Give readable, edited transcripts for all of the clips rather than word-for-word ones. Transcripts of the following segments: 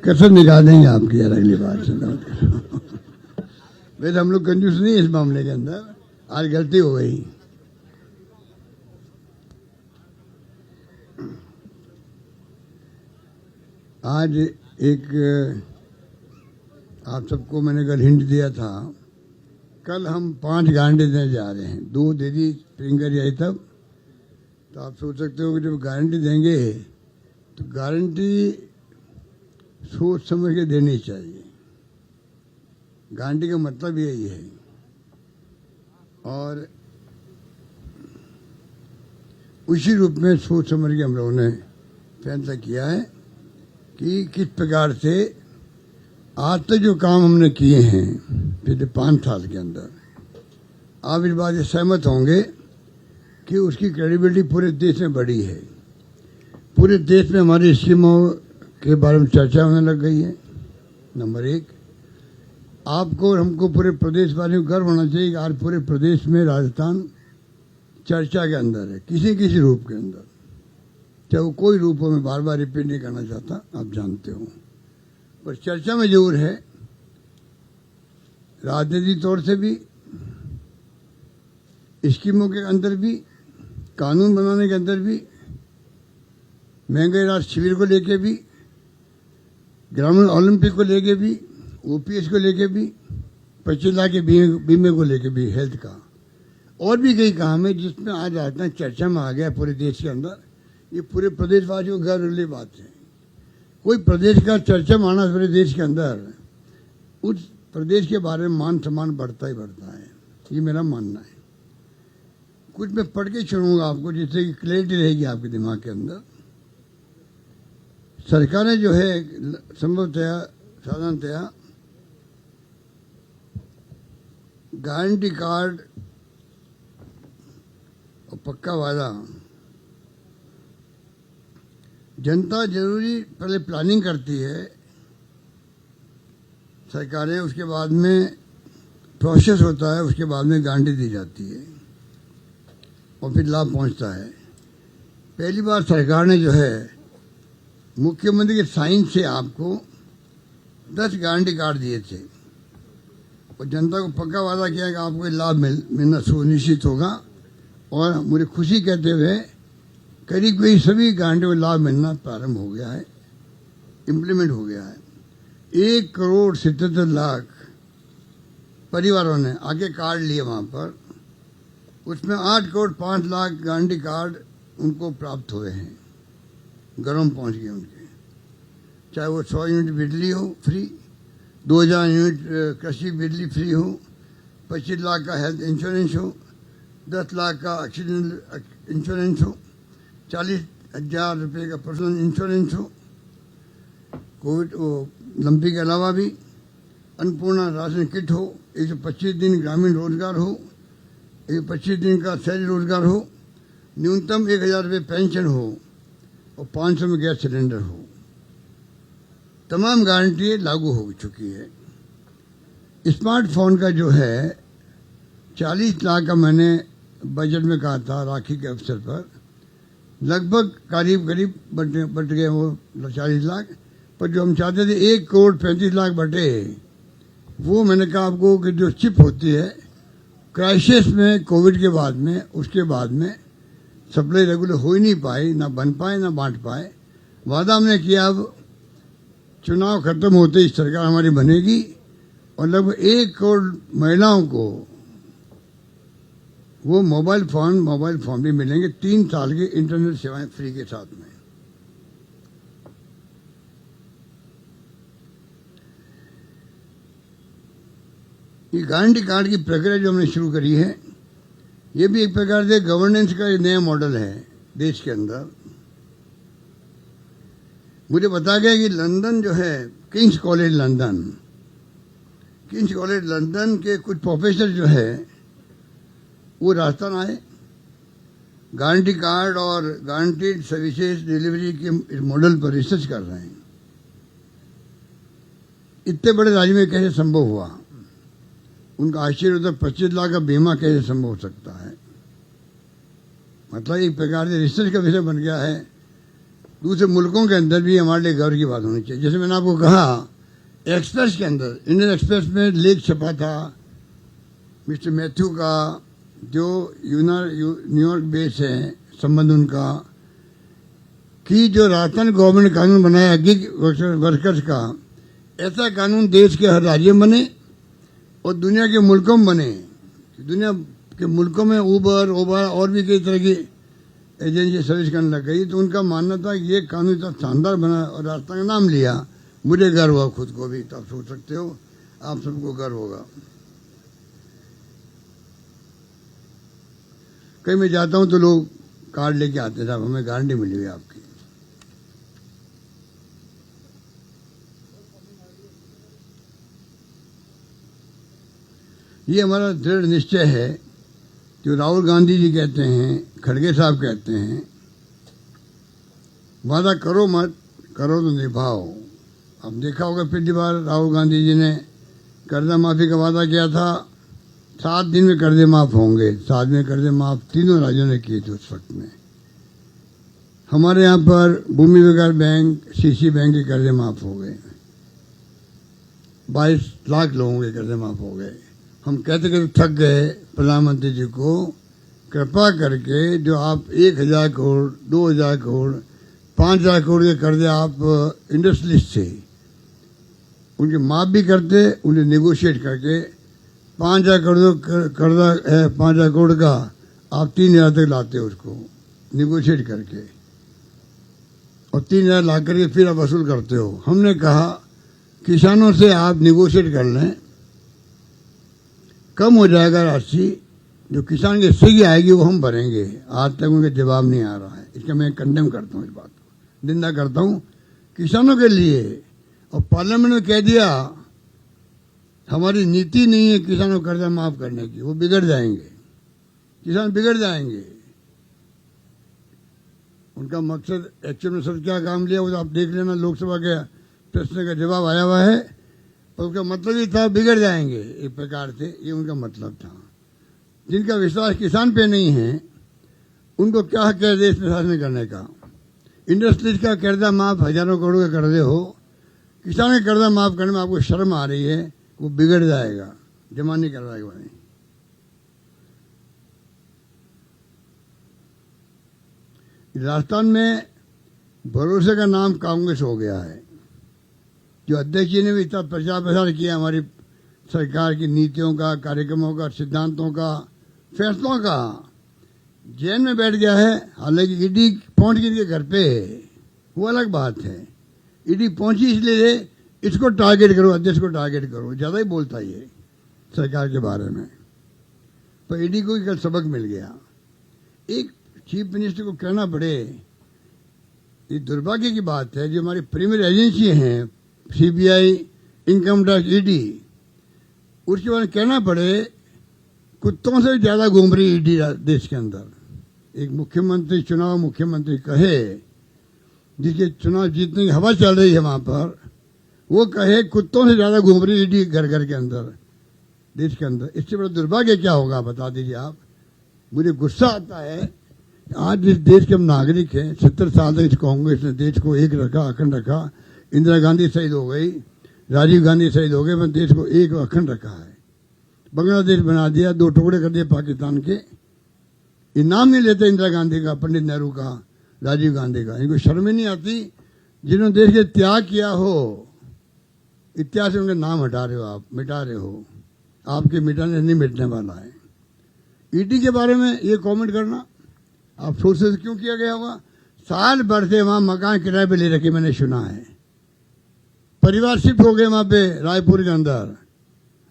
कसर निकाल देंगे आपकी यार अगली बार से। वैसे हम लोग कंजूस नहीं इस मामले के अंदर, आज गलती हो गई। आज एक आप सबको मैंने कल हिंट दिया था, कल हम 5 गारंटी देने जा रहे हैं। 2 दे दी फिंगर आई तब, तो आप सोच सकते हो कि जब गारंटी देंगे तो गारंटी सोच समझ के देनी चाहिए। गारंटी का मतलब यही है। और उसी रूप में सोच समझ के हम लोगों ने फैसला किया है कि किस प्रकार से आज तक जो काम हमने किए हैं पिछले 5 साल के अंदर, आप इस बात से सहमत होंगे कि उसकी क्रेडिबिलिटी पूरे देश में बढ़ी है। पूरे देश में हमारी स्कीमों के बारे में चर्चा होने लग गई है। नंबर 1, आपको और हमको पूरे प्रदेश वाले को गर्व होना चाहिए कि आज पूरे प्रदेश में राजस्थान चर्चा के अंदर है, किसी किसी रूप के अंदर, चाहे वो कोई रूप हो। मैं बार बार रिपीट नहीं करना चाहता, आप जानते हो, पर चर्चा में जरूर है। राजनीतिक तौर से भी, स्कीमों के अंदर भी, कानून बनाने के अंदर भी, महंगाई राहत शिविर को लेके भी, ग्रामीण ओलंपिक को लेके भी, ओपीएस को लेके भी, 25 लाख के बीमे को लेके भी, हेल्थ का, और भी कई काम है जिसमें आज राजस्थान चर्चा में आ गया पूरे देश के अंदर। ये पूरे प्रदेशवासियों को गर्व वाली बात है। कोई प्रदेश का चर्चा में आना पूरे देश के अंदर, उस प्रदेश के बारे में मान सम्मान बढ़ता ही बढ़ता है। ये मेरा मानना है। कुछ मैं पढ़ के सुनाऊंगा आपको जिससे कि क्लैरिटी रहेगी आपके दिमाग के अंदर। सरकार ने जो है संभवतया साधारणतया गारंटी कार्ड और पक्का वादा, जनता जरूरी पहले प्लानिंग करती है सरकारें, उसके बाद में प्रोसेस होता है, उसके बाद में गारंटी दी जाती है और फिर लाभ पहुंचता है। पहली बार सरकार ने जो है मुख्यमंत्री के साइन से आपको 10 गारंटी कार्ड दिए थे और जनता को पक्का वादा किया कि आपको लाभ मिलना सुनिश्चित होगा। और मुझे खुशी कहते हुए करीब करीब सभी गारंटी को लाभ मिलना प्रारंभ हो गया है, इम्प्लीमेंट हो गया है। 1,77,00,000 परिवारों ने आके कार्ड लिए वहाँ पर, उसमें 8,05,00,000 गारंटी कार्ड उनको प्राप्त हुए हैं, घरों में पहुँच गए उनके। चाहे वो 100 यूनिट बिजली हो फ्री, 2,000 यूनिट कृषि बिजली फ्री हो, 25 लाख का हेल्थ इंश्योरेंस हो, 10 लाख का एक्सीडेंट इंश्योरेंस हो, 40,000 रुपये का पर्सनल इंश्योरेंस हो, कोविड लंपी के अलावा भी अन्नपूर्णा राशन किट हो, 125 दिन ग्रामीण रोजगार हो, 125 दिन का शहरी रोजगार हो, न्यूनतम 1,000 रुपये पेंशन हो और 500 में गैस सिलेंडर हो। तमाम गारंटी लागू हो चुकी है। स्मार्टफोन का जो है 40 लाख का मैंने बजट में कहा था राखी के अवसर पर, लगभग करीब बट गए वो 40 लाख, पर जो हम चाहते थे 1,35,00,000 बटे, वो मैंने कहा आपको कि जो चिप होती है क्राइसिस में, कोविड के बाद में, उसके बाद में सप्लाई रेगुलर हो ही नहीं पाई, ना बन पाए ना बांट पाए। वादा हमने किया अब चुनाव खत्म होते ही सरकार हमारी बनेगी और लगभग 1 करोड़ महिलाओं को वो मोबाइल फोन भी मिलेंगे, 3 साल की इंटरनेट सेवाएं फ्री के साथ में। ये गारंटी कार्ड की प्रक्रिया जो हमने शुरू करी है, ये भी एक प्रकार से गवर्नेंस का एक नया मॉडल है देश के अंदर। मुझे बताया गया कि लंदन जो है, किंग्स कॉलेज लंदन के कुछ प्रोफेसर जो है वो राजस्थान आए, गारंटी कार्ड और गारंटीड सर्विसेज डिलीवरी के इस मॉडल पर रिसर्च कर रहे हैं। इतने बड़े राज्य में कैसे संभव हुआ? उनका आश्चर्य होता, 25 लाख का बीमा कैसे संभव हो सकता है? मतलब एक प्रकार से रिसर्च का विषय बन गया है। दूसरे मुल्कों के अंदर भी हमारे लिए गर्व की बात होनी चाहिए। जैसे मैंने आपको कहा, एक्सप्रेस के अंदर, इंडियन एक्सप्रेस में लेख छपा था मिस्टर मैथ्यू का, जो न्यूयॉर्क बेस है, संबंध उनका, कि जो राजस्थान गवर्नमेंट ने कानून बनाया गिग वर्कर्स का, ऐसा कानून देश के हर राज्य में बने और दुनिया के मुल्कों में बने। दुनिया के मुल्कों में उबर, ओबर और भी कई तरह की एजेंसी सर्विस करने लग गई, तो उनका मानना था कि ये कानून इतना शानदार बना और राजस्थान का नाम लिया। मुझे गर्व हुआ खुद को भी, तो आप सोच सकते हो आप सबको गर्व होगा। कहीं मैं जाता हूं तो लोग कार्ड लेके आते हैं, साहब हमें गारंटी मिली हुई आपकी। ये हमारा दृढ़ निश्चय है, जो राहुल गांधी जी कहते हैं, खड़गे साहब कहते हैं, वादा करो मत, करो तो निभाओ। अब देखा होगा पिछली बार राहुल गांधी जी ने कर्जा माफी का वादा किया था, 7 दिन में कर्जे माफ होंगे। 7 दिन में कर्जे माफ तीनों राज्यों ने किए थे उस वक्त में। हमारे यहाँ पर भूमि विकास बैंक, सीसी बैंक के कर्जे माफ हो गए, 22 लाख लोगों के कर्जे माफ हो गए। हम कहते कहते थक गए प्रधानमंत्री जी को, कृपा करके जो आप 1000 करोड़, 2000 करोड़, 5000 करोड़ के कर्जे आप इंडस्ट्रियलिस्ट से उनके माफ भी करते, उन्हें नेगोशिएट करके 5000 करोड़ कर्जा है, 5000 करोड़ का आप 3000 तक लाते उसको नेगोशिएट करके, और 3000 ला करके फिर आप वसूल करते हो। हमने कहा किसानों से आप नेगोशिएट कर लें, कम हो जाएगा राशि, जो किसान की सही आएगी वो हम भरेंगे। आज तक उनका जवाब नहीं आ रहा है, इसका मैं कंडेम करता हूँ, इस बात को निंदा करता हूँ किसानों के लिए। और पार्लियामेंट में कह दिया हमारी नीति नहीं है किसानों को कर्जा माफ करने की, वो बिगड़ जाएंगे, किसान बिगड़ जाएंगे। उनका मकसद एक्चुअल में सब क्या काम लिया वो तो आप देख लेना, लोकसभा के प्रश्न का जवाब आया हुआ है, पर उसका मतलब ही था बिगड़ जाएंगे एक प्रकार से, ये उनका मतलब था। जिनका विश्वास किसान पे नहीं है उनको क्या हक है देश में शासन करने का। इंडस्ट्रीज का कर्जा माफ, हजारों करोड़ के कर्जे हो, किसान का कर्जा माफ करने में आपको शर्म आ रही है, वो बिगड़ जाएगा, जमा नहीं करवाएगा। राजस्थान में भरोसे का नाम कांग्रेस हो गया है। जो अध्यक्ष जी ने भी इतना प्रचार प्रसार किया हमारी सरकार की नीतियों का, कार्यक्रमों का, सिद्धांतों का, फैसलों का, जेल में बैठ गया है। हालांकि ईडी पहुंच गई के घर पे, वो अलग बात है। ईडी पहुंची इसलिए इसको टारगेट करो, अध्यक्ष को टारगेट करो, ज्यादा ही बोलता ये सरकार के बारे में। पर ईडी को कल सबक मिल गया। एक चीफ मिनिस्टर को कहना पड़े, ये दुर्भाग्य की बात है। जो हमारी प्रीमियर एजेंसी हैं, सीबीआई, इनकम टैक्स, ईडी, उसके बारे में कहना पड़े कुत्तों से ज्यादा घूम रही ईडी देश के अंदर। एक मुख्यमंत्री, चुनाव मुख्यमंत्री कहे, जिसके चुनाव जीतने की हवा चल रही है वहां पर, वो कहे कुत्तों से ज्यादा घूम रही ईडी घर घर के अंदर, देश के अंदर। इससे बड़ा दुर्भाग्य क्या होगा बता दीजिए आप। मुझे गुस्सा आता है, आज जिस देश के हम नागरिक हैं, 70 साल तक इस कांग्रेस ने देश को एक रखा, अखंड रखा। इंदिरा गांधी शहीद हो गई, राजीव गांधी शहीद हो गए, पर देश को एक अखंड रखा है। बांग्लादेश बना दिया, 2 टुकड़े कर दिए पाकिस्तान के। ये नाम नहीं लेते इंदिरा गांधी का, पंडित नेहरू का, राजीव गांधी का। इनको शर्म ही नहीं आती, जिन्होंने देश के त्याग किया हो, इतिहास से उनका नाम हटा रहे हो आप, मिटा रहे हो। आपके मिटाने नहीं मिटने वाला है। ईडी के बारे में ये कमेंट करना आप सोच से क्यों किया गया होगा। साल भर से वहां मकान किराए पे ले रखे, मैंने सुना है। परिवार शिफ्ट हो गए वहां पे रायपुर के अंदर।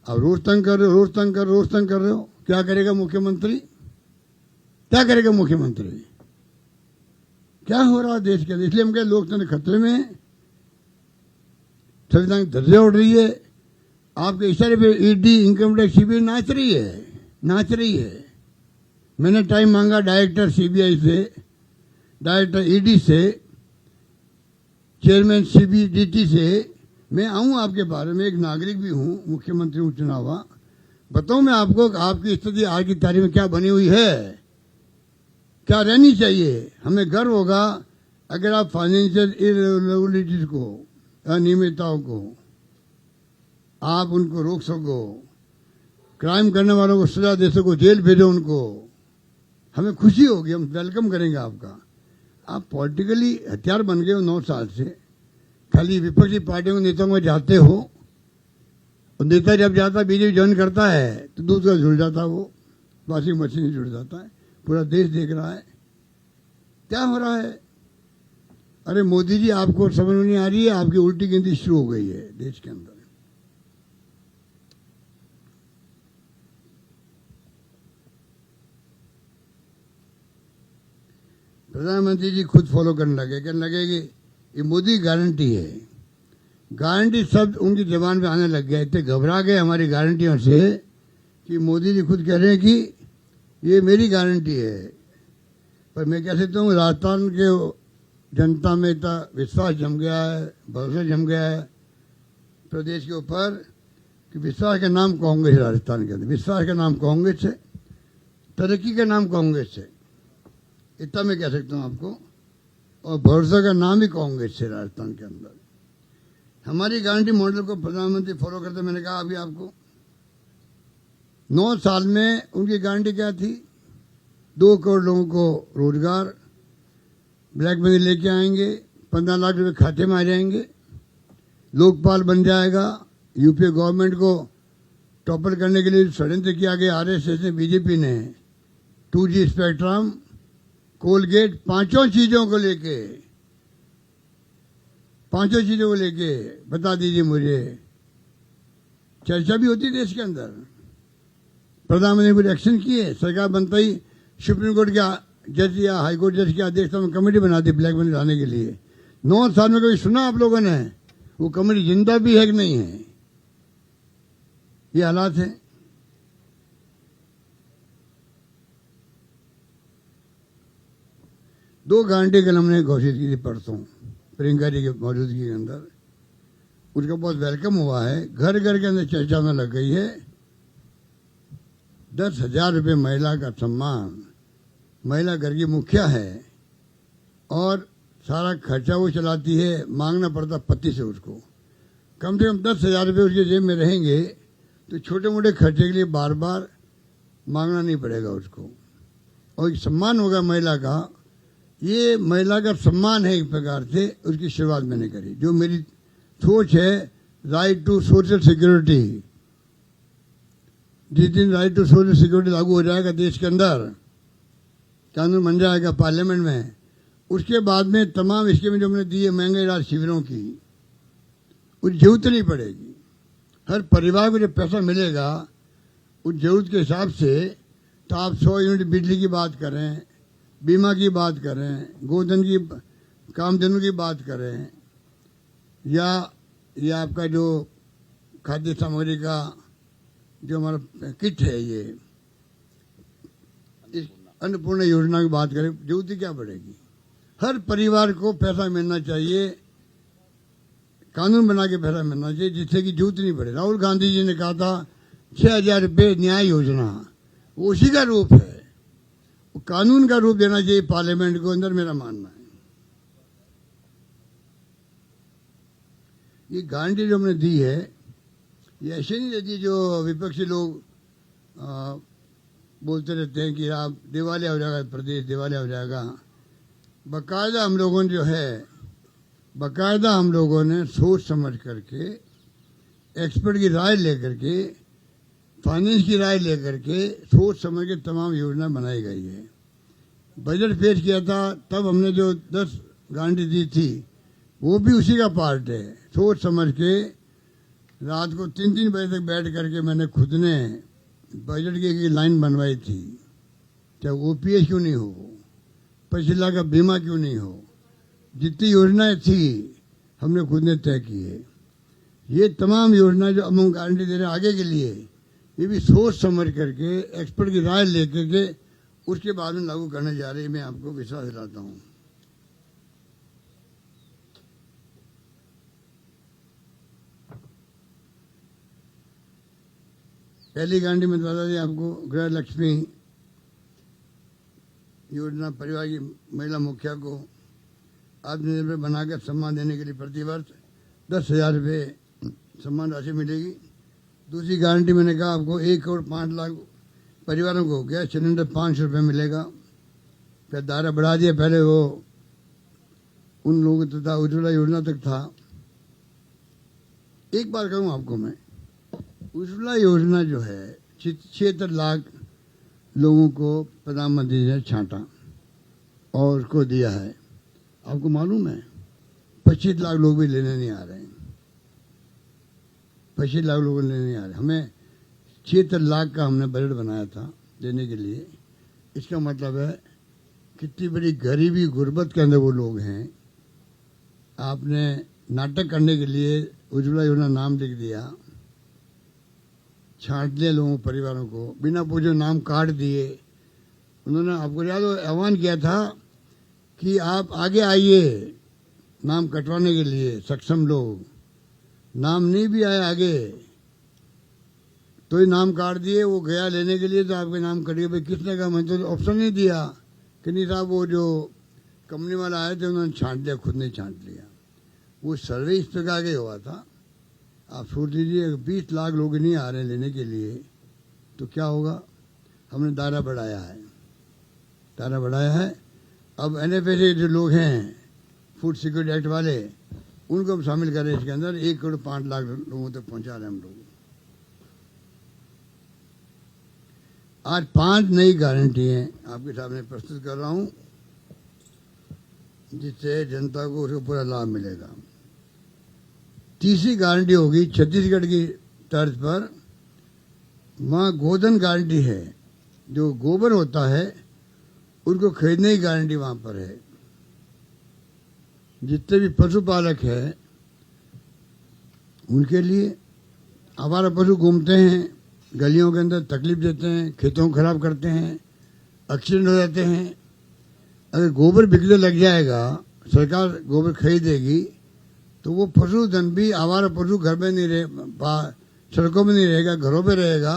अब रोज तंग कर रहे हो, रोज तंग कर, रोज तंग कर रहे हो। क्या करेगा मुख्यमंत्री, क्या करेगा मुख्यमंत्री? क्या हो रहा है देश के अंदर? इसलिए हम कहे लोकतंत्र खतरे में है, संविधान की धज्जियां उड़ रही है। आपके इशारे पे ईडी, इनकम टैक्स, सीबीआई नाच रही है, नाच रही है। मैंने टाइम मांगा डायरेक्टर सीबीआई से, डायरेक्टर ईडी से, चेयरमैन सीबीडीटी से। मैं आऊं आपके बारे में, एक नागरिक भी हूं, मुख्यमंत्री हूं चुनावा। बताऊं मैं आपको आपकी स्थिति आज की तारीख में क्या बनी हुई है, क्या रहनी चाहिए। हमें गर्व होगा अगर आप फाइनेंशियल इरेगुलरिटीज को, अनियमितताओं को आप उनको रोक सको, क्राइम करने वालों को सजा दे सको, जेल भेजो उनको, हमें खुशी होगी, हम वेलकम करेंगे आपका। आप पॉलिटिकली हथियार बन गए हो 9 साल से, खाली विपक्षी पार्टियों के नेताओं में जाते हो, और नेता जब जाता बीजेपी ज्वाइन करता है तो दूसरा जुड़ जाता है, वो वॉशिंग मशीन जुड़ जाता है। पूरा देश देख रहा है क्या हो रहा है। अरे मोदी जी, आपको समझ में नहीं आ रही है, आपकी उल्टी गिनती शुरू हो गई है देश के अंदर। प्रधानमंत्री जी खुद फॉलो करने लगे, कहने लगे कि ये मोदी गारंटी है। गारंटी शब्द उनकी जबान पे आने लग गया, इतने घबरा गए हमारी गारंटियों से कि मोदी जी खुद कह रहे हैं कि ये मेरी गारंटी है। पर मैं कह सकता हूँ, राजस्थान के जनता में इतना विश्वास जम गया है, भरोसा जम गया है प्रदेश के ऊपर कि विश्वास का नाम कांग्रेस है। राजस्थान के अंदर विश्वास का नाम कांग्रेस है, तरक्की का नाम कांग्रेस है, इतना मैं कह सकता हूँ आपको। और भरोसा का नाम ही कांग्रेस है राजस्थान के अंदर। हमारी गारंटी मॉडल को प्रधानमंत्री फॉलो करते, मैंने कहा अभी आपको 9 साल में उनकी गारंटी क्या थी? 2 करोड़ लोगों को रोजगार, ब्लैक मनी लेके आएंगे, 15 लाख रुपए खाते में आ जाएंगे, लोकपाल बन जाएगा, यूपीए गवर्नमेंट को टॉपर करने के लिए षड्यंत्र किया गया आरएसएस ने, बीजेपी ने, 2G स्पेक्ट्रम, कोलगेट, पांचों चीजों को लेके बता दीजिए मुझे। चर्चा भी होती देश के अंदर, प्रधानमंत्री ने कुछ एक्शन किए, सरकार बनता ही सुप्रीम कोर्ट के जज या हाईकोर्ट जज की अध्यक्षता में कमेटी बना दी ब्लैक मनी लाने के लिए। 9 साल में कभी सुना आप लोगों ने? वो कमेटी जिंदा भी है कि नहीं है? ये हालात है। दो गारंटी कल हमने घोषित की थी परसों प्रियंका जी की मौजूदगी के अंदर, उसका बहुत वेलकम हुआ है। घर घर के अंदर चर्चा में लग गई है। 10,000 रुपये महिला का सम्मान, महिला घर की मुखिया है और सारा खर्चा वो चलाती है, मांगना पड़ता पति से उसको। कम से कम 10,000 रुपये उसके जेब में रहेंगे तो छोटे मोटे खर्चे के लिए बार बार मांगना नहीं पड़ेगा उसको, और एक सम्मान होगा महिला का। ये महिला का सम्मान है, एक प्रकार से उसकी शुरुआत मैंने करी। जो मेरी सोच है, राइट टू सोशल सिक्योरिटी, जिस दिन राइट टू सोशल सिक्योरिटी लागू हो जाएगा देश के अंदर, कानून बन जाएगा पार्लियामेंट में, उसके बाद में तमाम स्कीमें जो हमने दी है महंगे इलाज शिविरों की, उस जरूरत नहीं पड़ेगी। हर परिवार को जब पैसा मिलेगा उस जरूरत के हिसाब से, तो आप 100 यूनिट बिजली की बात करें, बीमा की बात करें, गोधन की, कामधेनु की बात करें, या आपका जो खाद्य सामग्री का जो हमारा किट है, ये इस अन्नपूर्णा योजना की बात करें, जरूरत क्या पड़ेगी? हर परिवार को पैसा मिलना चाहिए, कानून बना के पैसा मिलना चाहिए जिससे कि जरूरत नहीं पड़े। राहुल गांधी जी ने कहा था 6,000 रुपये न्याय योजना, वो उसी का रूप है। वो कानून का रूप देना चाहिए पार्लियामेंट को अंदर, मेरा मानना है। ये गारंटी जो हमने दी है, ये ऐसे नहीं देती जो विपक्षी लोग बोलते रहते हैं कि आप दिवालिया हो जाएगा, प्रदेश दिवालिया हो जाएगा। बाकायदा हम लोगों ने जो है, बाकायदा हम लोगों ने सोच समझ करके, एक्सपर्ट की राय लेकर के, फाइनेंस की राय लेकर के, सोच समझ के तमाम योजना बनाई गई है। बजट पेश किया था तब हमने जो 10 गारंटी दी थी वो भी उसी का पार्ट है। सोच समझ के रात को 3-3 बजे तक बैठ करके मैंने खुद ने बजट की एक लाइन बनवाई थी, चाहे ओपीएस क्यों नहीं हो, 25 लाख का बीमा क्यों नहीं हो, जितनी योजनाएं थी हमने खुद ने तय की है। ये तमाम योजनाएं जो हम गारंटी दे रहे हैं आगे के लिए, ये भी सोच समझ करके, एक्सपर्ट की राय लेकर के उसके बाद में लागू करने जा रही है। मैं आपको विश्वास दिलाता हूँ। पहली गारंटी में बता दी आपको, गृह लक्ष्मी योजना, परिवार की महिला मुखिया को आत्मनिर्भर बनाकर सम्मान देने के लिए प्रतिवर्ष 10,000 रुपये सम्मान राशि मिलेगी। दूसरी गारंटी मैंने कहा आपको 1,05,00,000 परिवारों को गैस सिलेंडर 500 रुपये मिलेगा। फिर दायरा बढ़ा दिया, पहले वो उन लोगों तथा उज्ज्वला योजना तक था। एक बार कहूँ आपको मैं, उज्ज्वला योजना जो है 76 लाख लोगों को प्रधानमंत्री ने छांटा और उसको दिया है। आपको मालूम है 25 लाख लोग भी लेने नहीं आ रहे हैं। 25 लाख लोग लेने नहीं आ रहे। हमें 76 लाख का हमने बजट बनाया था देने के लिए। इसका मतलब है कितनी बड़ी गरीबी गुर्बत के अंदर वो लोग हैं। आपने नाटक करने के लिए उज्ज्वला योजना नाम लिख दिया, छांट दिए लोगों परिवारों को, बिना पूछे नाम काट दिए। उन्होंने आपको याद आह्वान किया था कि आप आगे आइए नाम कटवाने के लिए, सक्षम लोग। नाम नहीं भी आए आगे तो ही नाम काट दिए। वो गया लेने के लिए तो आपके नाम कट गए। भाई किसने कहा? मैंने तो ऑप्शन नहीं दिया कि नहीं साहब, वो जो कंपनी वाला आए थे उन्होंने छांट दिया, खुद ने छांट लिया। वो सर्वे इस प्रकार के हुआ था। आप सोच लीजिए 20 लाख लोग नहीं आ रहे लेने के लिए तो क्या होगा। हमने दायरा बढ़ाया है, दायरा बढ़ाया है। अब NFA जो लोग हैं फूड सिक्योरिटी एक्ट वाले, उनको हम शामिल करें इसके अंदर। 1,05,00,000 लोगों तक पहुंचा रहे हैं हम लोग। आज 5 नई गारंटी हैं आपके सामने प्रस्तुत कर रहा हूं, जिससे जनता को उसको पूरा लाभ मिलेगा। तीसरी गारंटी होगी छत्तीसगढ़ की तर्ज पर, वहां गोधन गारंटी है। जो गोबर होता है उनको खरीदने की गारंटी वहां पर है। जितने भी पशुपालक हैं उनके लिए, आवारा पशु घूमते हैं गलियों के अंदर, तकलीफ देते हैं, खेतों को खराब करते हैं, एक्सीडेंट हो जाते हैं। अगर गोबर बिकने लग जाएगा, सरकार गोबर खरीदेगी, तो वो पशुधन भी, आवारा पशु घर में नहीं रहे, सड़कों में नहीं रहेगा, घरों पे रहेगा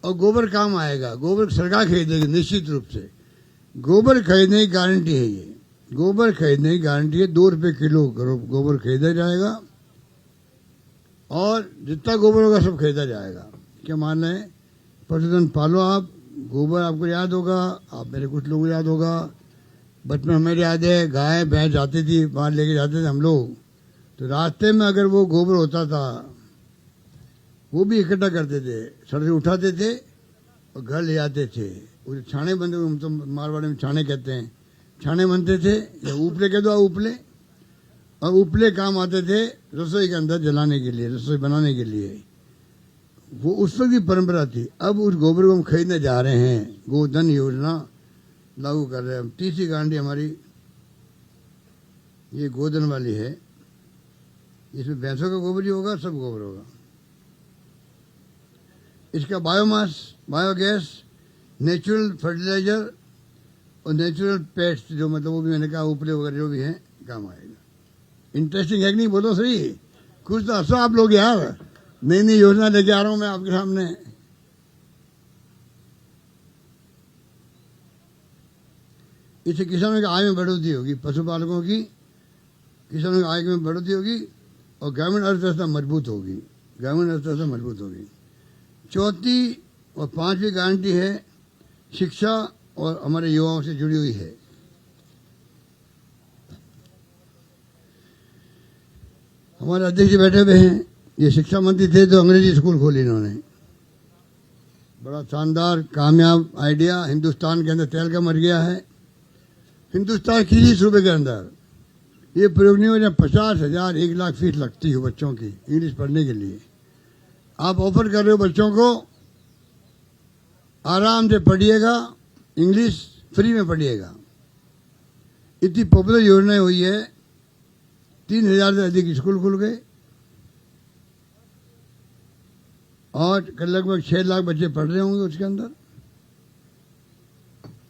और गोबर काम आएगा। गोबर सरकार खरीदेगी निश्चित रूप से। गोबर खरीदने की गारंटी है ये। गोबर खरीदने की गारंटी है। 2 रुपये किलो गोबर खरीदा जाएगा और जितना गोबर होगा सब खरीदा जाएगा। क्या मान रहे हैं? पशुधन पालो आप। गोबर आपको याद होगा, आप मेरे कुछ लोग याद होगा, बचपन में हमें याद है गाय भैंस जाती थी, बाहर लेके जाते थे हम लोग, तो रास्ते में अगर वो गोबर होता था वो भी इकट्ठा करते थे, सड़क से उठाते थे और घर ले आते थे। उसे छाने बनते, हम तो मारवाड़ी में छाने कहते हैं, छाने बनते थे या उपले कह दो, उपले। और उपले काम आते थे रसोई के अंदर जलाने के लिए, रसोई बनाने के लिए। वो उस वक्त की परंपरा थी। अब उस गोबर को हम खरीदने जा रहे हैं, गोधन योजना लागू कर रहे हैं। तीसरी गारंटी हमारी ये गोधन वाली है। इसमें भैंसों का गोबर ही होगा, सब गोबर होगा। इसका बायोमास, बायोगैस, नेचुरल फर्टिलाइजर और नेचुरल पेस्ट, जो मतलब वो भी मैंने कहा उपले वगैरह जो भी हैं काम आएगा। इंटरेस्टिंग है कि नहीं? बोलो सही, कुछ तो हंसो आप लोग यार। नई नई योजना लेके आ रहा हूं मैं आपके सामने। इससे किसानों की आय में बढ़ोतरी होगी, पशुपालकों की, किसानों की आय में बढ़ोतरी होगी और ग्रामीण अर्थव्यवस्था मजबूत होगी। ग्रामीण अर्थव्यवस्था मजबूत होगी। चौथी और 5वीं गारंटी है शिक्षा और हमारे युवाओं से जुड़ी हुई है। हमारे अध्यक्ष जी बैठे हुए हैं, ये शिक्षा मंत्री थे तो अंग्रेजी स्कूल खोली इन्होंने। बड़ा शानदार कामयाब आइडिया। हिंदुस्तान के अंदर तेल का मर गया है। हिंदुस्तान की ही सूबे के अंदर ये प्रयोग नहीं हो जाए। 50,000 1 लाख फीस लगती है बच्चों की इंग्लिश पढ़ने के लिए। आप ऑफर कर रहे हो बच्चों को, आराम से पढ़िएगा, इंग्लिश फ्री में पढ़िएगा। इतनी पॉपुलर योजना हुई है, 3,000 से अधिक स्कूल खुल गए और लगभग 6 लाख बच्चे पढ़ रहे होंगे उसके अंदर।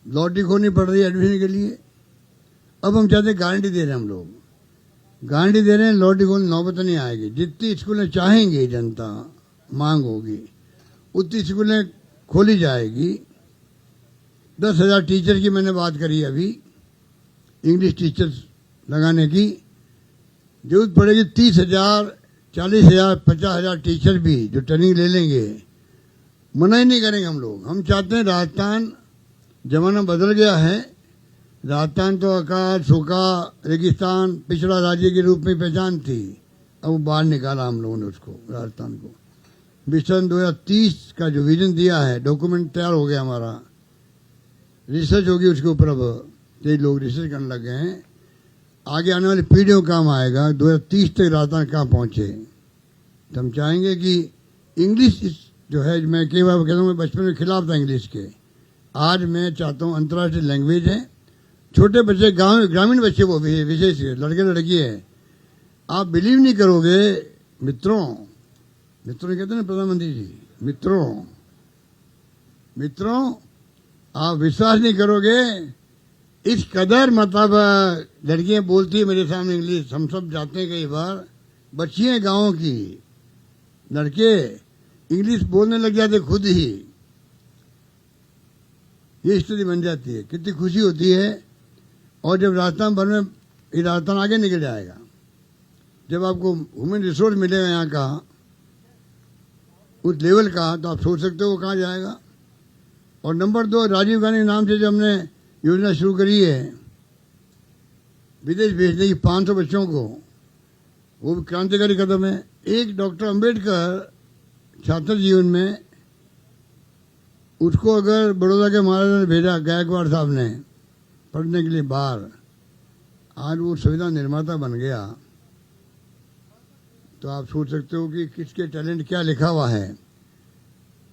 लॉटरी खोनी पड़ रही है एडमिशन के लिए। अब हम चाहते गारंटी दे रहे हैं, हम लोग गारंटी दे रहे हैं, लॉटरी खोनी नौबत नहीं आएगी। जितनी स्कूलें चाहेंगे जनता, मांग होगी, उतनी स्कूलें खोली जाएगी। 10,000 टीचर की मैंने बात करी अभी, इंग्लिश टीचर्स लगाने की जरूरत पड़ेगी। 30,000, 40,000, 50,000 टीचर भी जो ट्रेनिंग ले लेंगे, मना ही नहीं करेंगे हम लोग। हम चाहते हैं, राजस्थान जमाना बदल गया है। राजस्थान तो अकाल, सूखा, रेगिस्तान, पिछड़ा राज्य के रूप में पहचान थी। अब बाहर निकाला हम लोगों ने उसको, राजस्थान को। विजन 2030 का जो विजन दिया है, डॉक्यूमेंट तैयार हो गया हमारा, रिसर्च होगी उसके ऊपर। अब कई लोग रिसर्च करने लग गए हैं। आगे आने वाली पीढ़ियों को काम आएगा 2030 तक राजस्थान कहाँ पहुँचे। तो हम चाहेंगे कि इंग्लिश जो है, मैं कई बार कहता हूँ, मैं बचपन में खिलाफ था इंग्लिश के। आज मैं चाहता हूँ अंतर्राष्ट्रीय लैंग्वेज है। छोटे बच्चे, गांव ग्रामीण बच्चे, वो विशेष लड़के लड़की है, आप बिलीव नहीं करोगे मित्रों, मित्रों कहते हैं ना प्रधानमंत्री जी, मित्रों आप विश्वास नहीं करोगे, इस कदर मतलब लड़कियां बोलती है मेरे सामने इंग्लिश। हम सब जाते हैं कई बार, बच्चियां गाँव की, लड़के इंग्लिश बोलने लग जाते खुद ही। ये स्थिति बन जाती है, कितनी खुशी होती है। और जब राजस्थान भर में, राजस्थान आगे निकल जाएगा, जब आपको ह्यूमन रिसोर्स मिलेगा यहाँ का उस लेवल का, तो आप सोच सकते हो वो कहाँ जाएगा। और नंबर 2, राजीव गांधी के नाम से जो हमने योजना शुरू करी है विदेश भेजने की 500 बच्चों को, वो भी क्रांतिकारी कदम है। एक डॉक्टर अंबेडकर छात्र जीवन में, उसको अगर बड़ौदा के महाराजा ने भेजा, गायकवाड़ साहब ने, पढ़ने के लिए बाहर, आज वो संविधान निर्माता बन गया। तो आप सोच सकते हो कि किसके टैलेंट क्या लिखा हुआ है।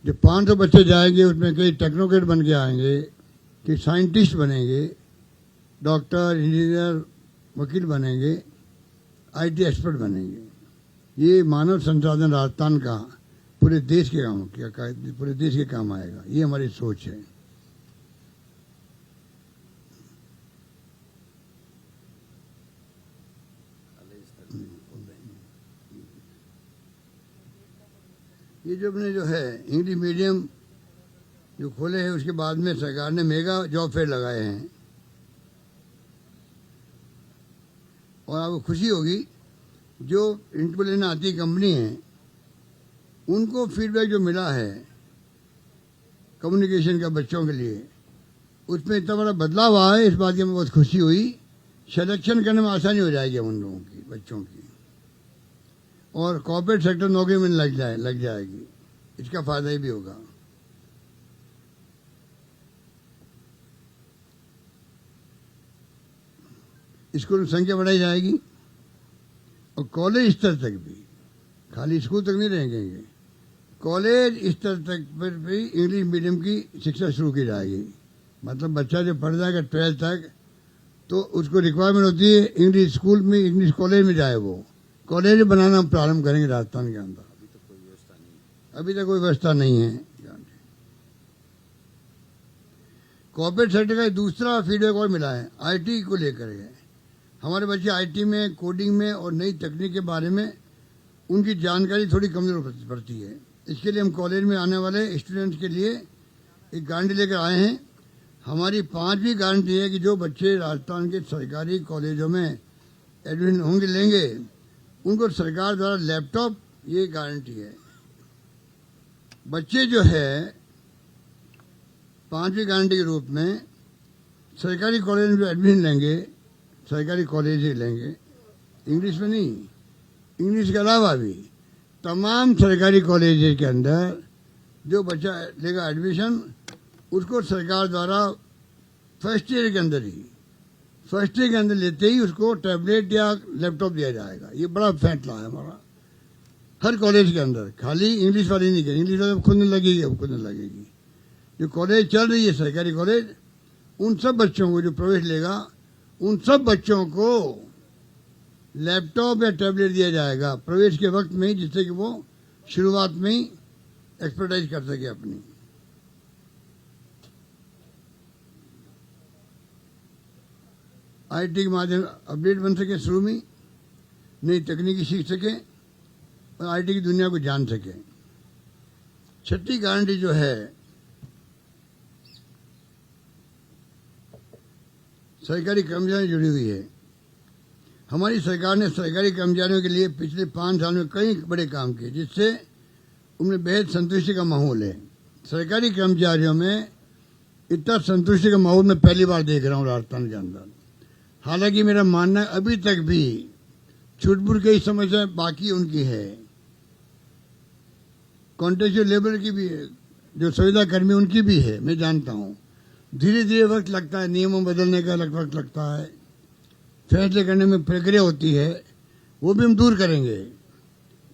जो 500 बच्चे जाएंगे, उसमें कई टेक्नोक्रेट बन के आएंगे, कि साइंटिस्ट बनेंगे, डॉक्टर, इंजीनियर, वकील बनेंगे, IT एक्सपर्ट बनेंगे। ये मानव संसाधन राजस्थान का पूरे देश के काम आएगा। ये हमारी सोच है। ये जो अपने जो है इंग्लिश मीडियम जो खोले हैं, उसके बाद में सरकार ने मेगा जॉब फेयर लगाए हैं। और आपको खुशी होगी, जो इंटरव्यू लेने आती कंपनी है, उनको फीडबैक जो मिला है कम्युनिकेशन का बच्चों के लिए, उसमें इतना बड़ा बदलाव आया है। इस बात की हमें बहुत खुशी हुई। सिलेक्शन करने में आसानी हो जाएगी उन लोगों की, बच्चों की, और कॉर्पोरेट सेक्टर नौकरी में लग जाएगी। इसका फायदा ही भी होगा। स्कूल की संख्या बढ़ाई जाएगी, और कॉलेज स्तर तक भी, खाली स्कूल तक नहीं रहेंगे, कॉलेज स्तर तक पर भी इंग्लिश मीडियम की शिक्षा शुरू की जाएगी। मतलब बच्चा जब पढ़ जाएगा 12th तक, तो उसको रिक्वायरमेंट होती है इंग्लिश स्कूल में, इंग्लिश कॉलेज में जाए। वो कॉलेज बनाना प्रारंभ करेंगे राजस्थान के अंदर। अभी तक कोई व्यवस्था नहीं है। कॉर्पोरेट सेक्टर का दूसरा फीडबैक और मिला है, IT को लेकर है। हमारे बच्चे IT में, कोडिंग में और नई तकनीक के बारे में उनकी जानकारी थोड़ी कमजोर पड़ती है। इसके लिए हम कॉलेज में आने वाले स्टूडेंट्स के लिए एक गारंटी लेकर आए हैं। हमारी 5वीं गारंटी है कि जो बच्चे राजस्थान के सरकारी कॉलेजों में एडमिशन होंगे, लेंगे, उनको सरकार द्वारा लैपटॉप, ये गारंटी है। बच्चे जो है 5वीं गारंटी के रूप में सरकारी कॉलेज में जो एडमिशन लेंगे, सरकारी कॉलेज ही लेंगे, इंग्लिश में नहीं, इंग्लिश के अलावा भी तमाम सरकारी कॉलेज के अंदर जो बच्चा लेगा एडमिशन, उसको सरकार द्वारा फर्स्ट ईयर के अंदर लेते ही उसको टैबलेट या लैपटॉप दिया जाएगा। ये बड़ा फैसला है हमारा, हर कॉलेज के अंदर। खाली इंग्लिश वाली नहीं करेंगे, इंग्लिश वाले खुदने लगेगी, अब खुदने लगेगी। जो कॉलेज चल रही है सरकारी कॉलेज, उन सब बच्चों को जो प्रवेश लेगा, उन सब बच्चों को लैपटॉप या टैबलेट दिया जाएगा प्रवेश के वक्त में ही, जिससे कि वो शुरुआत में ही एक्सपर्टाइज कर सके अपनी। IT के माध्यम अपडेट बन सके, शुरू में नई तकनीकी सीख सके और IT की दुनिया को जान सके। 6ठी गारंटी जो है सरकारी कर्मचारी जुड़ी हुई है। हमारी सरकार ने सरकारी कर्मचारियों के लिए पिछले 5 साल में कई बड़े काम किए, जिससे उनमें बेहद संतुष्टि का माहौल है। सरकारी कर्मचारियों में इतना संतुष्टि का माहौल मैं पहली बार देख रहा हूँ राजस्थान के अंदर। हालांकि मेरा मानना है अभी तक भी छूट-बूट की समस्या बाकी उनकी है, कॉन्ट्रेक्चुअल लेबर की भी है, जो संविदा कर्मी उनकी भी है, मैं जानता हूँ। धीरे धीरे वक्त लगता है, नियमों बदलने का वक्त लगता है, फैसले करने में प्रक्रिया होती है, वो भी हम दूर करेंगे।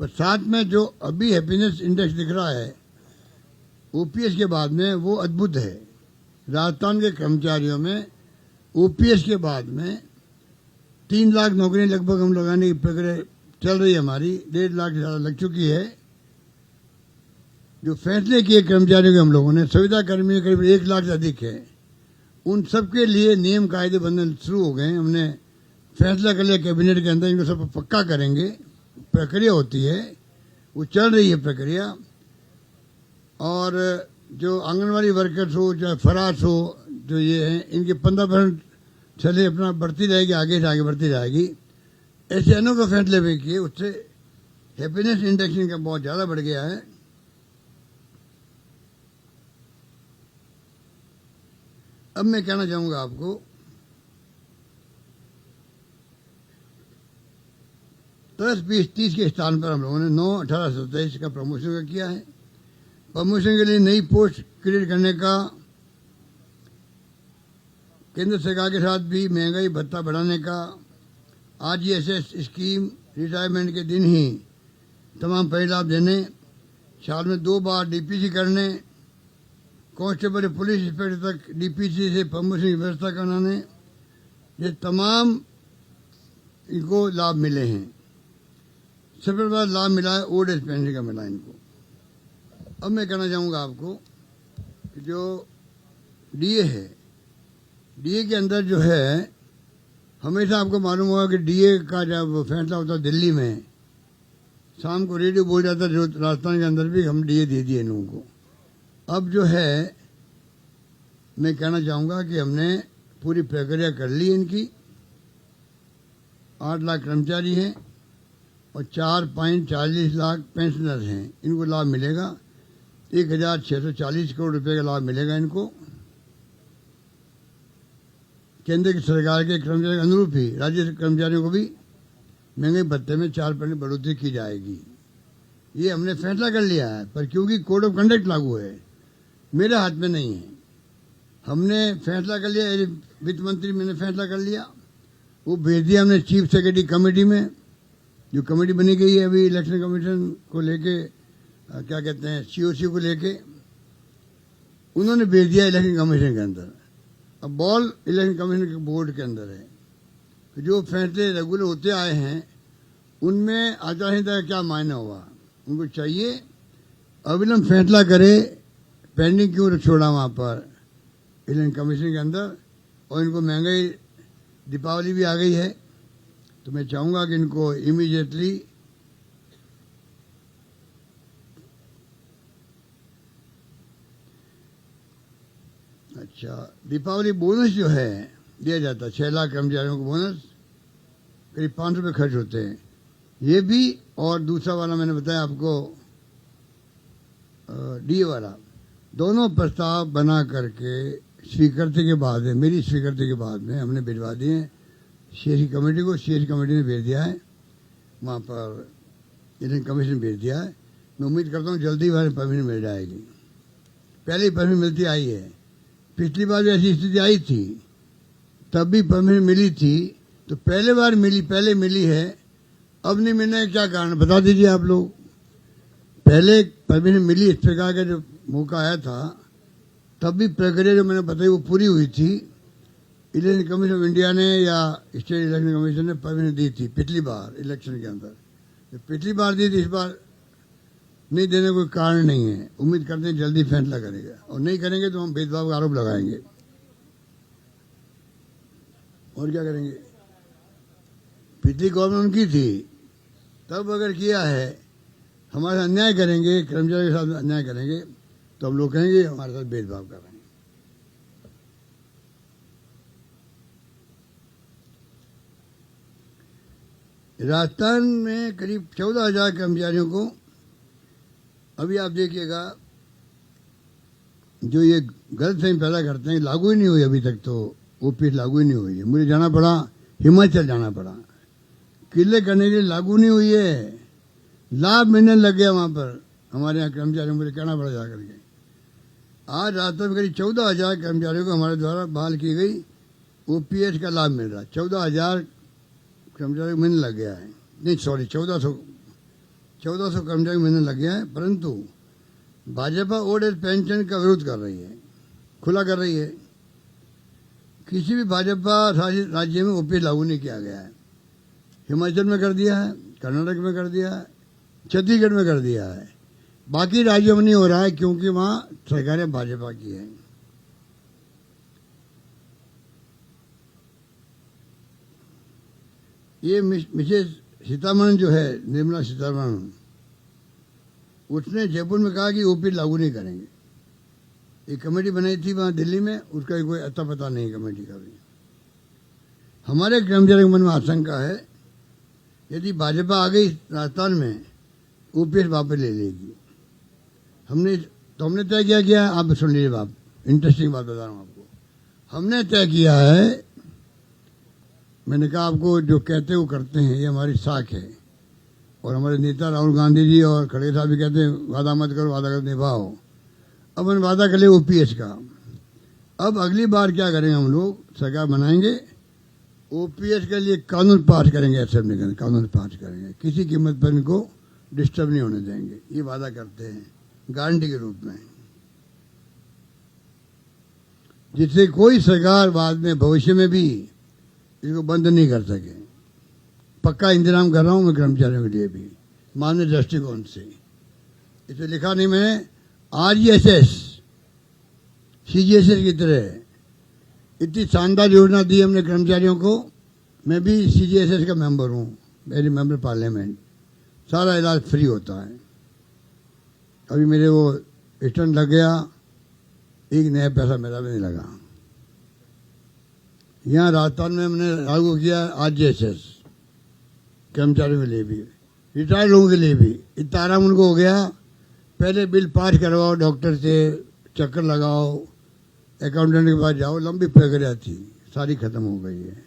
पर साथ में जो अभी हैप्पीनेस इंडेक्स दिख रहा है ओपीएस के बाद में, वो अद्भुत है। राजस्थान के कर्मचारियों में ओपीएस के बाद में 3 लाख नौकरियां लगभग हम लगाने की प्रक्रिया चल रही है हमारी, 1.5 लाख से ज़्यादा लग चुकी है। जो फैसले किए कर्मचारियों के हम लोगों ने, संविदा कर्मी करीब 1 लाख से अधिक है, उन सबके लिए नियम कायदे बनने शुरू हो गए। हमने फैसला कर लिया कैबिनेट के अंदर, इनको सब पक्का करेंगे। प्रक्रिया होती है, वो चल रही है प्रक्रिया। और जो आंगनवाड़ी वर्कर्स हो, चाहे फरास हो, जो ये हैं, इनके 15% चले अपना बढ़ती रहेगी, आगे से आगे बढ़ती रहेगी। ऐसे अनोखे फैसले भी किए, उससे हैप्पीनेस इंडेक्स इनका बहुत ज़्यादा बढ़ गया है। अब मैं कहना चाहूँगा आपको, 10, 20, 30 के स्थान पर हम लोगों ने 9, 18, 27 का प्रमोशन किया है। प्रमोशन के लिए नई पोस्ट क्रिएट करने का, केंद्र सरकार के साथ भी महंगाई भत्ता बढ़ाने का, आरजीएसएस स्कीम रिटायरमेंट के दिन ही तमाम पहले लाभ देने, साल में 2 बार डीपीसी करने, कांस्टेबल पुलिस इंस्पेक्टर तक डीपीसी से प्रमोशन की व्यवस्था कराने, ये तमाम इनको लाभ मिले हैं। सबसे बड़ा लाभ मिला है ओल्ड एज पेंशन का, मिला इनको। अब मैं कहना चाहूँगा आपको कि जो डीए है, डीए के अंदर जो है, हमेशा आपको मालूम होगा कि डीए का जब फैसला होता है दिल्ली में, शाम को रेडियो बोल जाता है, जो राजस्थान के अंदर भी हम डीए दे दिए इन लोगों को। अब जो है, मैं कहना चाहूँगा कि हमने पूरी प्रक्रिया कर ली इनकी। 8 लाख कर्मचारी हैं और 4.40 लाख पेंशनर हैं, इनको लाभ मिलेगा। 1,640 करोड़ रुपए का लाभ मिलेगा इनको। केंद्र की सरकार के कर्मचारियों के अनुरूप ही राज्य कर्मचारियों को भी महंगाई भत्ते में 4% बढ़ोतरी की जाएगी। ये हमने फैसला कर लिया है, पर क्योंकि कोड ऑफ कंडक्ट लागू है, मेरे हाथ में नहीं है। हमने फैसला कर लिया, वित्त मंत्री मैंने फैसला कर लिया, वो भेज दिया हमने चीफ सेक्रेटरी कमेटी में, जो कमेटी बनी गई है अभी इलेक्शन कमीशन को लेके, क्या कहते हैं, सीओसी को लेके, उन्होंने भेज दिया इलेक्शन कमीशन के अंदर। अब बॉल इलेक्शन कमीशन के बोर्ड के अंदर है। तो जो फैसले रेगुलर होते आए हैं, उनमें आचार संहिता का क्या मायना हुआ, उनको चाहिए अविलंब फैसला करे, पेंडिंग क्यों छोड़ा वहाँ पर इलेक्शन कमीशन के अंदर। और इनको महंगाई, दीपावली भी आ गई है, तो मैं चाहूँगा कि इनको इमीडिएटली दीपावली बोनस जो है दिया जाता है, 6 लाख कर्मचारियों को बोनस, करीब 500 रुपये खर्च होते हैं, ये भी। और दूसरा वाला मैंने बताया आपको डीए वाला, दोनों प्रस्ताव बना करके स्वीकृति के बाद में, मेरी स्वीकृति के बाद में हमने भिजवा दिए सीएसी कमेटी को। सीएसी कमेटी ने भेज दिया है, वहाँ पर इलेक्शन कमीशन भेज दिया है। मैं उम्मीद करता हूँ जल्दी वहाँ परमिशन मिल जाएगी। पहले ही परमिशन मिलती आई है, पिछली बार भी ऐसी स्थिति आई थी, तब भी परमिशन मिली थी। तो पहले बार मिली, पहले मिली है, अब नहीं मिलने का क्या कारण बता दीजिए आप लोग। पहले परमिशन मिली, इस प्रकार का जो मौका आया था, तब भी प्रक्रिया जो मैंने बताई वो पूरी हुई थी। इलेक्शन कमीशन ऑफ इंडिया ने या स्टेट इलेक्शन कमीशन ने परमिशन दी थी पिछली बार इलेक्शन के अंदर। तो पिछली बार दी थी, इस बार नहीं देने कोई कारण नहीं है। उम्मीद करते हैं जल्दी फैसला करेगा, और नहीं करेंगे तो हम भेदभाव का आरोप लगाएंगे। और क्या करेंगे, पिछली गवर्नमेंट उनकी थी, तब अगर किया है, हमारे साथ अन्याय करेंगे, कर्मचारी के साथ अन्याय करेंगे, तो हम लोग कहेंगे हमारे साथ भेदभाव कर रहे हैं। राजस्थान में करीब 14,000 कर्मचारियों को अभी आप देखिएगा जो ये गलतफहमी पैदा करते हैं, लागू ही नहीं हुई अभी तक, तो ओपीएस लागू ही नहीं हुई है। मुझे जाना पड़ा, हिमाचल जाना पड़ा, किले करने के लिए लागू नहीं हुई है। लाभ मिलने लग गया वहां पर, हमारे यहाँ कर्मचारियों मुझे कहना पड़ा जा करके। आज राजस्थान में करीब 14,000 कर्मचारियों को हमारे द्वारा बहाल की गई ओपीएस का लाभ मिल रहा है। 14,000 कर्मचारियों को मिलने लग गया है, नहीं सॉरी 1400 कर्मचारियों को मिलने लग गया है। परंतु भाजपा ओल्ड एज पेंशन का विरोध कर रही है, खुला कर रही है। किसी भी भाजपा शासित राज्य में ओपीएस लागू नहीं किया गया है। हिमाचल में कर दिया है, कर्नाटक में कर दिया है, छत्तीसगढ़ में कर दिया है, बाकी राज्यों में नहीं हो रहा है क्योंकि वहां सरकारें भाजपा की है। ये मिसेस सीतारमण जो है, निर्मला सीतारमण, उसने जयपुर में कहा कि ओपीएस लागू नहीं करेंगे। एक कमेटी बनाई थी वहां दिल्ली में, उसका कोई अता पता नहीं कमेटी का भी। हमारे कर्मचारियों के मन में आशंका है यदि भाजपा आ गई राजस्थान में, ओपीएस वापस ले लेगी। हमने तय किया, आप सुन लीजिए बात, इंटरेस्टिंग बात बता रहा हूँ आपको। हमने तय किया है, मैंने कहा आपको जो कहते वो करते हैं, ये हमारी साख है। और हमारे नेता राहुल गांधी जी और खड़गे साहब भी कहते हैं वादा मत करो, वादा कर निभाओ। अब हम वादा कर ले ओपीएस का। अब अगली बार क्या करेंगे, हम लोग सरकार बनाएंगे, ओपीएस के लिए कानून पास करेंगे, असेंबली का कानून पास करेंगे, किसी कीमत पर इनको डिस्टर्ब नहीं होने देंगे। ये वादा करते हैं गारंटी के रूप में, जिससे कोई सरकार बाद में भविष्य में भी इसको बंद नहीं कर सके। पक्का इंतजाम कर रहा हूं मैं कर्मचारियों के लिए भी, मानवीय दृष्टिकोण से। इसे लिखा नहीं मैंने, आरजीएसएस सीजीएसएस की तरह इतनी शानदार योजना दी हमने कर्मचारियों को। मैं भी सीजीएसएस का मेंबर हूं, मेरी मेंबर पार्लियामेंट। सारा इलाज फ्री होता है। अभी मेरे वो स्टंट लग गया, एक नया पैसा मेरा भी नहीं लगा। यहाँ राजस्थान में हमने लागू किया आरजीएसएस कर्मचारियों के लिए भी, रिटायर्ड लोगों के लिए भी। इतना आराम उनको हो गया, पहले बिल पास करवाओ, डॉक्टर से चक्कर लगाओ, अकाउंटेंट के पास जाओ, लंबी प्रक्रिया थी, सारी खत्म हो गई है।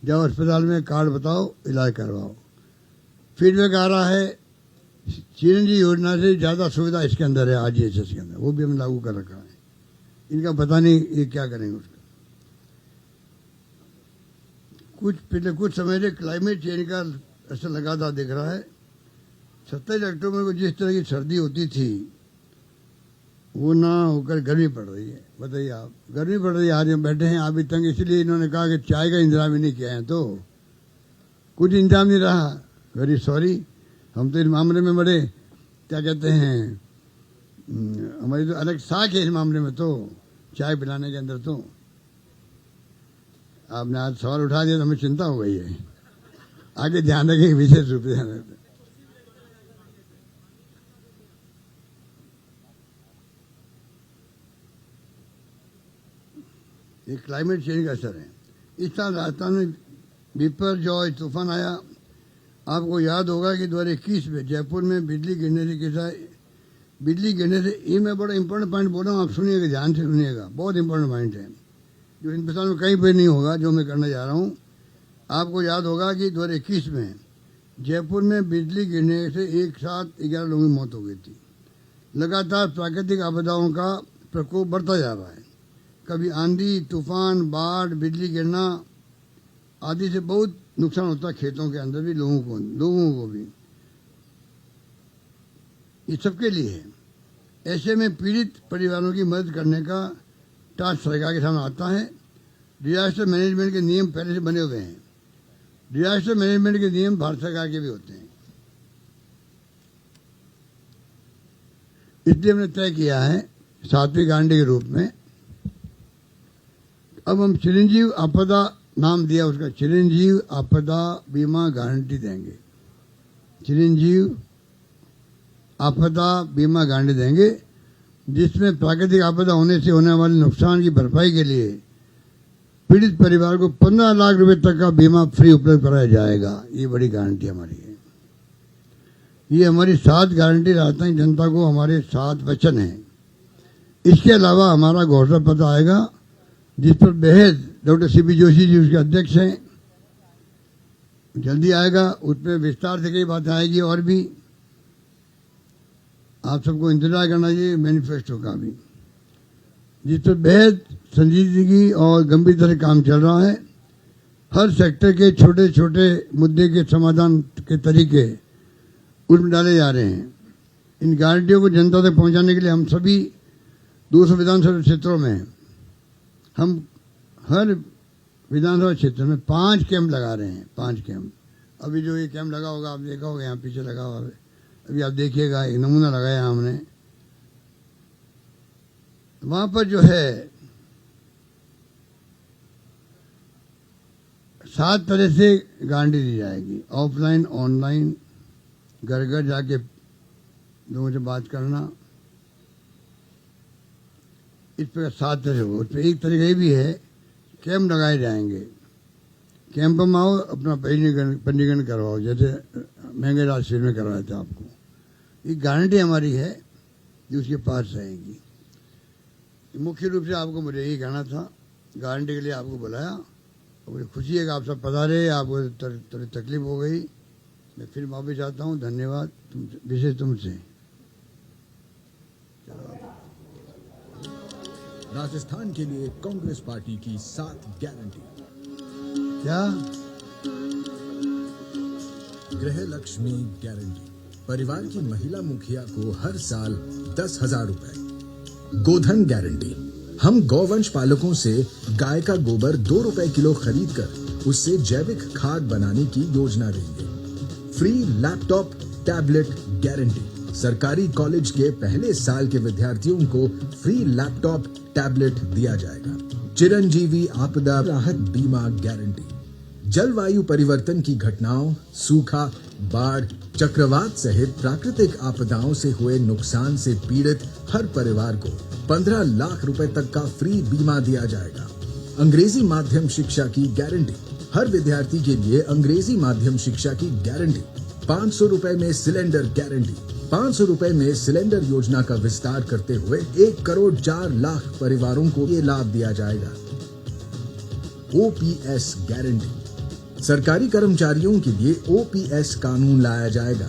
जाओ अस्पताल में कार्ड बताओ, इलाज करवाओ। फीडबैक आ रहा है चिरंजीवी योजना से ज़्यादा सुविधा इसके अंदर है, आरजीएसएस के अंदर, वो भी हमने लागू कर रखा है। इनका पता नहीं ये क्या करेंगे उसका। पिछले कुछ समय से क्लाइमेट चेंज का असर लगातार दिख रहा है। 27 अक्टूबर को जिस तरह की सर्दी होती थी वो ना होकर गर्मी पड़ रही है। बताइए आप, गर्मी पड़ रही है, आज हम बैठे हैं आप भी तंग, इसलिए इन्होंने कहा कि चाय का इंतजाम ही नहीं किया है, तो कुछ इंतजाम नहीं रहा। वेरी सॉरी, हम तो इस मामले में बड़े क्या कहते हैं, हमारी तो अलग साख है इस मामले में, तो चाय पिलाने के अंदर। तो आपने आज सवाल उठा दिया तो हमें चिंता हो गई है। आगे ध्यान रखें, विशेष रूप से ध्यान रखें। ये क्लाइमेट चेंज का असर है। इस साल राजस्थान में बिपरजॉय तूफान आया। आपको याद होगा कि 2021 में जयपुर में बिजली गिरने से ये मैं बड़ा इंपॉर्टेंट पॉइंट बोल रहा हूँ, आप सुनिएगा, ध्यान से सुनिएगा, बहुत इंपॉर्टेंट पॉइंट है जो हिंदुस्तान में कहीं पर नहीं होगा, जो मैं करने जा रहा हूँ। आपको याद होगा कि 2021 में जयपुर में बिजली गिरने से एक साथ 11 लोगों की मौत हो गई थी। लगातार प्राकृतिक आपदाओं का प्रकोप बढ़ता जा रहा है। कभी आंधी, तूफान, बाढ़, बिजली गिरना आदि से बहुत नुकसान होता है खेतों के अंदर भी, लोगों को भी। ये सबके लिए है। ऐसे में पीड़ित परिवारों की मदद करने का टास्क सरकार के सामने आता है। डिजास्टर मैनेजमेंट के नियम पहले से बने हुए हैं। डिजास्टर मैनेजमेंट के नियम भारत सरकार के भी होते हैं। इसलिए हमने तय किया है 7वीं गारंटी के रूप में, अब हम चिरंजीव आपदा नाम दिया उसका, चिरंजीव आपदा बीमा गारंटी देंगे। चिरंजीव आपदा बीमा गारंटी देंगे, जिसमें प्राकृतिक आपदा होने से होने वाले नुकसान की भरपाई के लिए पीड़ित परिवार को 15 लाख रुपए तक का बीमा फ्री उपलब्ध कराया जाएगा। ये बड़ी गारंटी हमारी है। ये हमारी 7 गारंटी राजस्थान की जनता को हमारे 7 वचन हैं। इसके अलावा हमारा घोषणा पत्र आएगा जिस पर बेहद डॉक्टर सीपी जोशी जी उसके अध्यक्ष हैं, जल्दी आएगा। उसमें विस्तार से कई बातें आएगी और भी आप सबको इंतजार करना चाहिए मैनिफेस्टो का भी, जिस पर बेहद संजीदगी और गंभीरता से काम चल रहा है। हर सेक्टर के छोटे छोटे मुद्दे के समाधान के तरीके उसमें डाले जा रहे हैं। इन गारंटियों को जनता तक पहुंचाने के लिए हम सभी 200 विधानसभा क्षेत्रों में हम हर विधानसभा क्षेत्र में 5 कैंप लगा रहे हैं। 5 कैंप। अभी जो ये कैंप लगा होगा आप देखा होगा, यहाँ पीछे लगा हुआ है, अभी आप देखिएगा, एक नमूना लगाया हमने। वहां पर जो है 7 तरह से गारंटी दी जाएगी। ऑफलाइन, ऑनलाइन, घर घर जाके लोगों से बात करना, इस पर 7 तरह हो। उस पर एक तरीका ये भी है, कैंप लगाए जाएंगे। कैंप में आओ, अपना पंजीकरण करवाओ, जैसे महंगे राजशीर में करवाया था आपको। ये गारंटी हमारी है जो उसके पास रहेगी। मुख्य रूप से आपको मुझे यही कहना था, गारंटी के लिए आपको बुलाया। मुझे खुशी है कि आप सब पधारे। आपको थोड़ी तकलीफ हो गई, मैं फिर माफी चाहता हूँ। धन्यवाद, विशेष तुमसे। राजस्थान के लिए कांग्रेस पार्टी की 7 गारंटी। क्या? गृह लक्ष्मी गारंटी, परिवार की महिला मुखिया को हर साल 10,000 रुपए। गोधन गारंटी, हम गौवंश पालकों से गाय का गोबर 2 रुपए किलो खरीद कर उससे जैविक खाद बनाने की योजना देंगे। फ्री लैपटॉप टैबलेट गारंटी, सरकारी कॉलेज के पहले साल के विद्यार्थियों को फ्री लैपटॉप टैबलेट दिया जाएगा। चिरंजीवी आपदा राहत बीमा गारंटी, जलवायु परिवर्तन की घटनाओं, सूखा, बाढ़, चक्रवात सहित प्राकृतिक आपदाओं से हुए नुकसान से पीड़ित हर परिवार को 15 लाख रुपए तक का फ्री बीमा दिया जाएगा। अंग्रेजी माध्यम शिक्षा की गारंटी, हर विद्यार्थी के लिए अंग्रेजी माध्यम शिक्षा की गारंटी। 500 रुपए में सिलेंडर गारंटी, 500 रुपए में सिलेंडर योजना का विस्तार करते हुए 1 करोड़ 4 लाख परिवारों को ये लाभ दिया जाएगा। ओपीएस गारंटी, सरकारी कर्मचारियों के लिए ओपीएस कानून लाया जाएगा।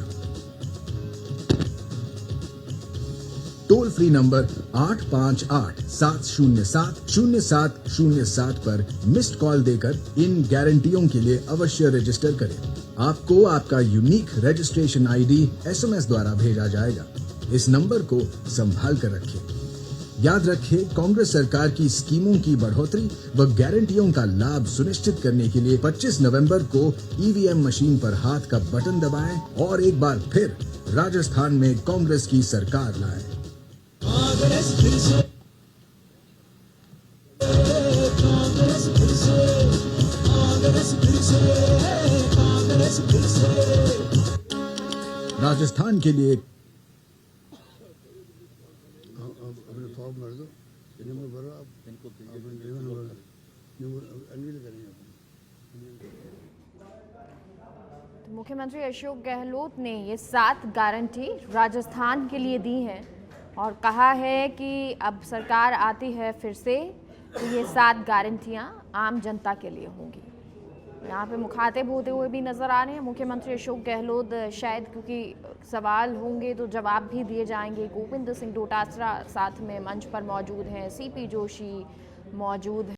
टोल फ्री नंबर 858-707-0707 पर मिस्ड कॉल देकर इन गारंटियों के लिए अवश्य रजिस्टर करें। आपको आपका यूनिक रजिस्ट्रेशन आईडी एसएमएस द्वारा भेजा जाएगा। इस नंबर को संभाल कर रखें। याद रखें, कांग्रेस सरकार की स्कीमों की बढ़ोतरी व गारंटियों का लाभ सुनिश्चित करने के लिए 25 नवंबर को ईवीएम मशीन पर हाथ का बटन दबाएं और एक बार फिर राजस्थान में कांग्रेस की सरकार लाएं। राजस्थान के लिए अपने फॉर्म भर दो, नंबर भरो आप, इनको अनवील करेंगे। तो मुख्यमंत्री अशोक गहलोत ने ये 7 गारंटी राजस्थान के लिए दी हैं और कहा है कि अब सरकार आती है फिर से तो ये 7 गारंटियां आम जनता के लिए होंगी। यहाँ पे मुखातिब होते हुए भी नजर आ रहे हैं मुख्यमंत्री अशोक गहलोत। शायद क्योंकि सवाल होंगे तो जवाब भी दिए जाएंगे। गोविंद सिंह डोटासरा साथ में मंच पर मौजूद हैं, सीपी जोशी मौजूद हैं।